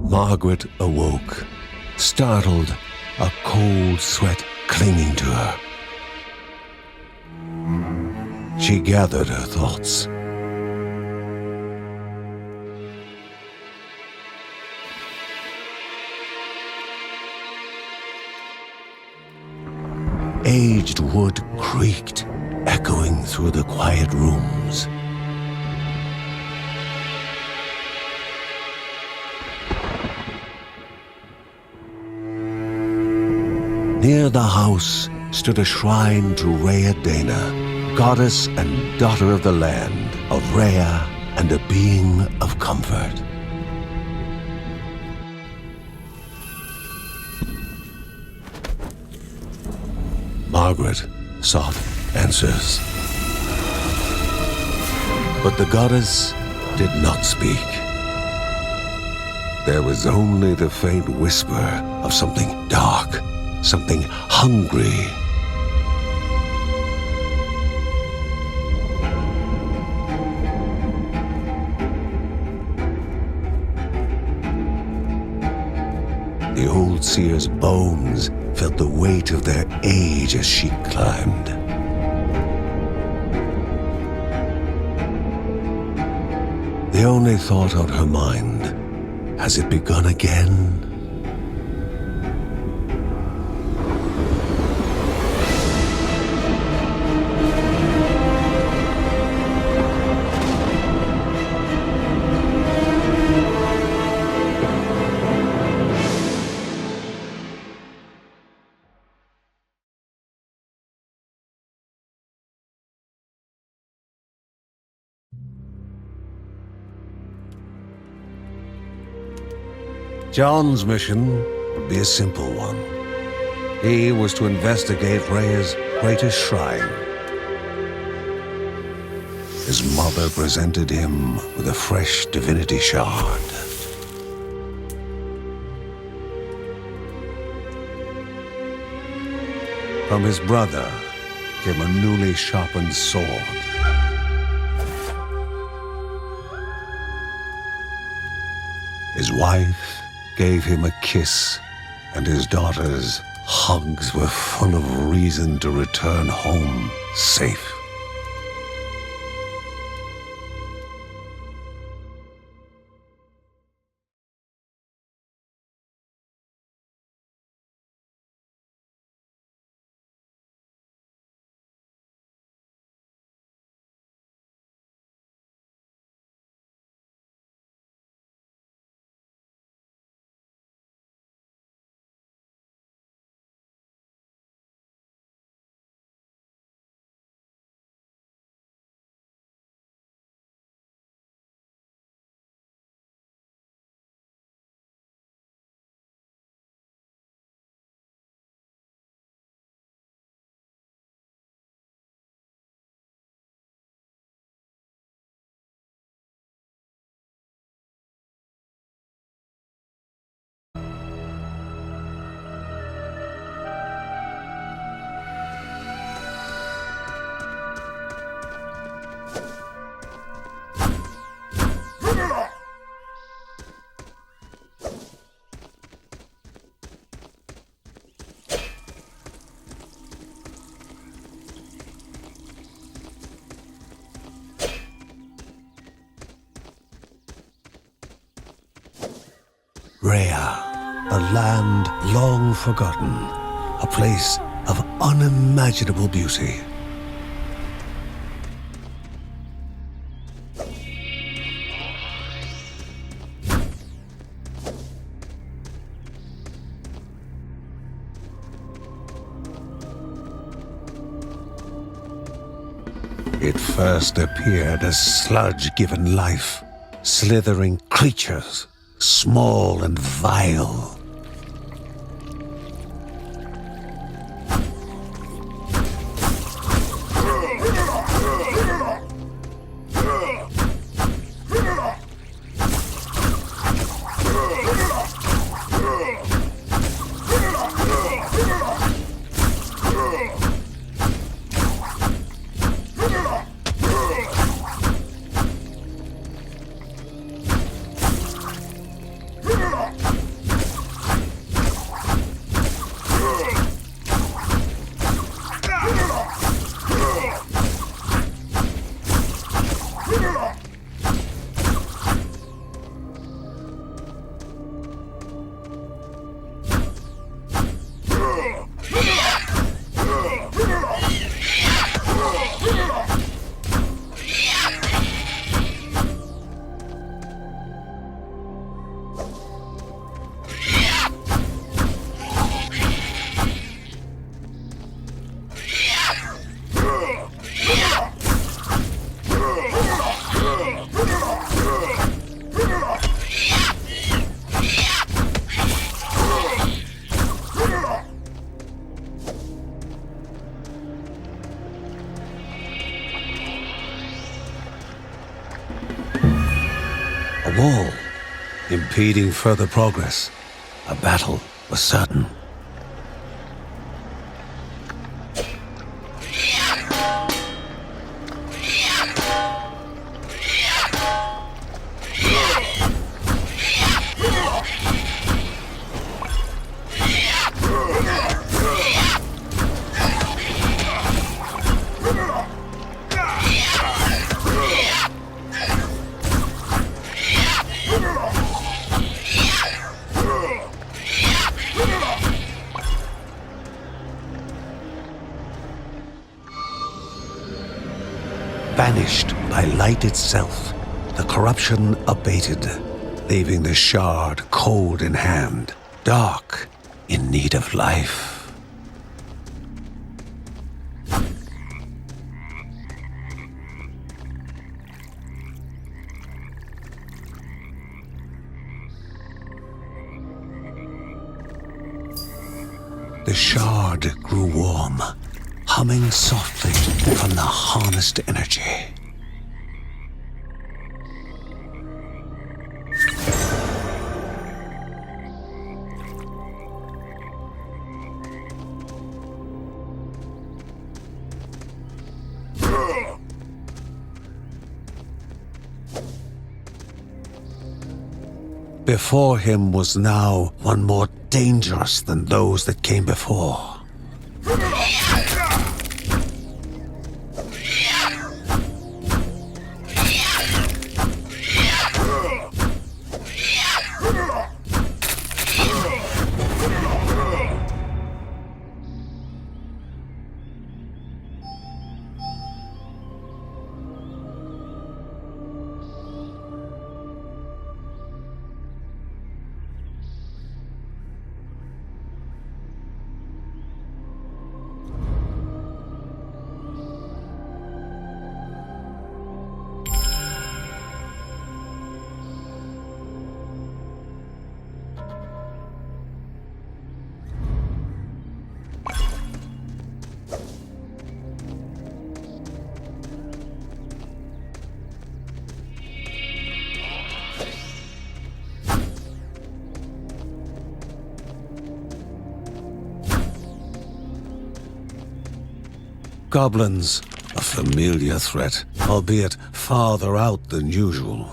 Margaret awoke, startled, a cold sweat clinging to her. She gathered her thoughts. Aged wood creaked, echoing through the quiet rooms. Near the house stood a shrine to Rhea Dana, goddess and daughter of the land, of Rhea and a being of comfort. Margaret sought answers. But the goddess did not speak. There was only the faint whisper of something dark, something hungry. The old seer's bones felt the weight of their age as she climbed. The only thought on her mind, has it begun again? John's mission would be a simple one. He was to investigate Rhea's greatest shrine. His mother presented him with a fresh divinity shard. From his brother came a newly sharpened sword. His wife gave him a kiss, and his daughter's hugs were full of reason to return home safe. Rhea, a land long forgotten, a place of unimaginable beauty. It first appeared as sludge given life, slithering creatures, small and vile. A wall, impeding further progress. A battle was certain. Banished by light itself, the corruption abated, leaving the shard cold in hand, dark, in need of life. The shard grew warm, humming softly from the harnessed energy. Before him was now one more dangerous than those that came before. Goblins, a familiar threat, albeit farther out than usual.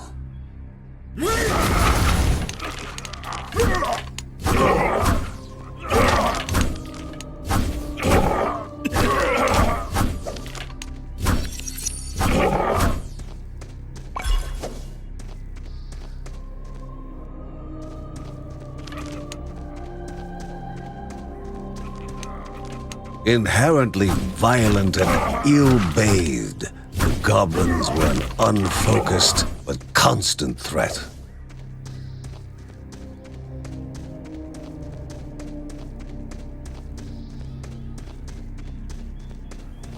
Inherently violent and ill-bathed, the goblins were an unfocused but constant threat.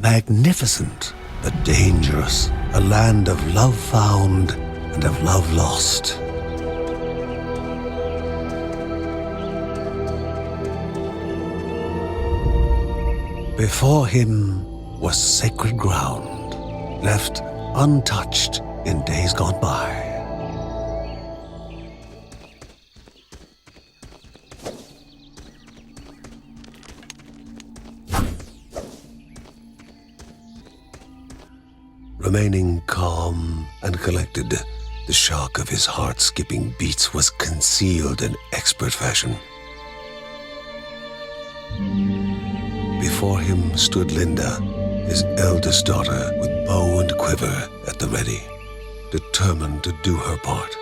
Magnificent but dangerous, a land of love found and of love lost. Before him was sacred ground, left untouched in days gone by. Remaining calm and collected, the shock of his heart-skipping beats was concealed in expert fashion. Before him stood Linda, his eldest daughter, with bow and quiver at the ready, determined to do her part.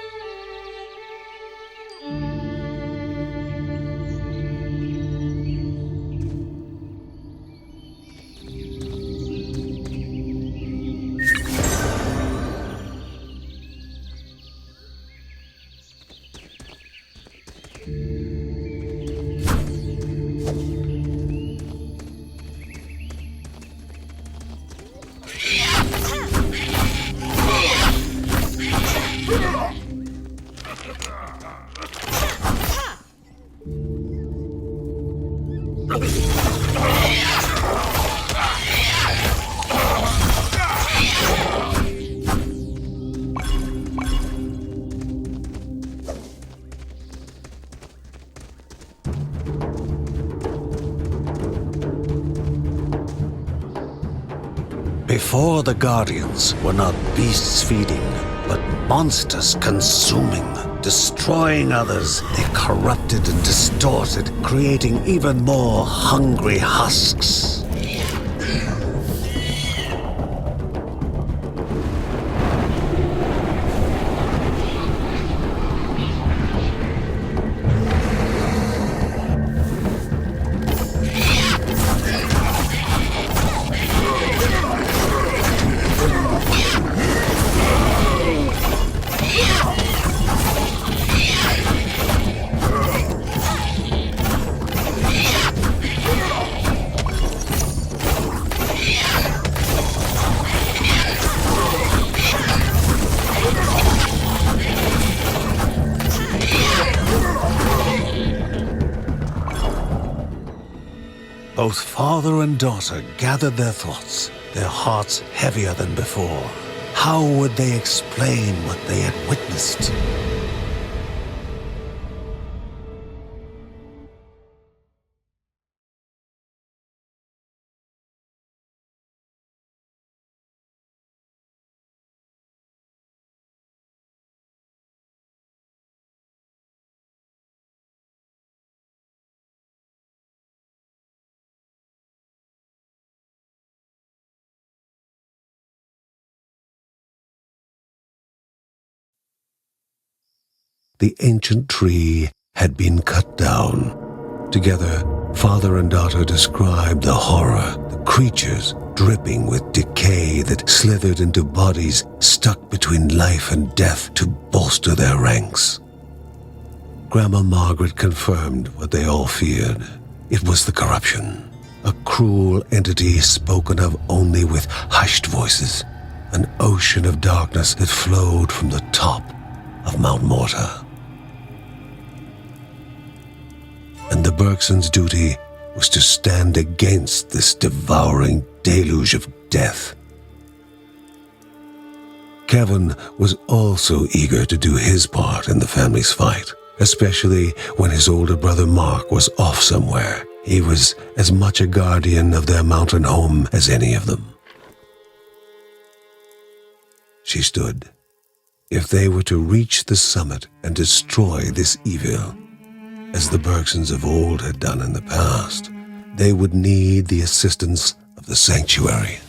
Before the Guardians were not beasts feeding, but monsters consuming, destroying others. They corrupted and distorted, creating even more hungry husks. Both father and daughter gathered their thoughts, their hearts heavier than before. How would they explain what they had witnessed? The ancient tree had been cut down. Together, father and daughter described the horror, the creatures dripping with decay that slithered into bodies stuck between life and death to bolster their ranks. Grandma Margaret confirmed what they all feared. It was the corruption, a cruel entity spoken of only with hushed voices, an ocean of darkness that flowed from the top of Mount Morta. And the Bergsons' duty was to stand against this devouring deluge of death. Kevin was also eager to do his part in the family's fight, especially when his older brother Mark was off somewhere. He was as much a guardian of their mountain home as any of them. She stood. If they were to reach the summit and destroy this evil, as the Bergsons of old had done in the past, they would need the assistance of the sanctuary.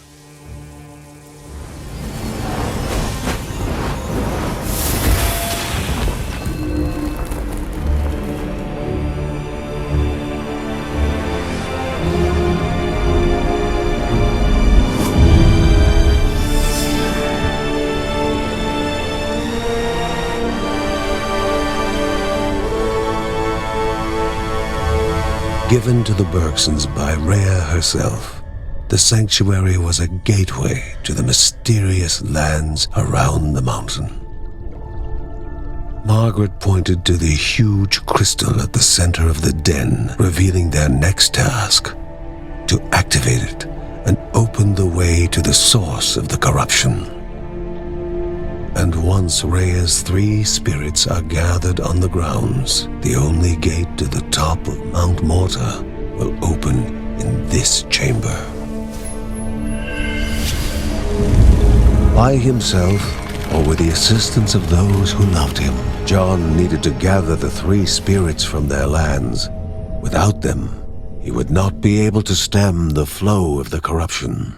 Given to the Bergsons by Rhea herself, the sanctuary was a gateway to the mysterious lands around the mountain. Margaret pointed to the huge crystal at the center of the den, revealing their next task: to activate it and open the way to the source of the corruption. And once Rhea's 3 spirits are gathered on the grounds, the only gate to the top of Mount Morta will open in this chamber. By himself, or with the assistance of those who loved him, John needed to gather the 3 spirits from their lands. Without them, he would not be able to stem the flow of the corruption.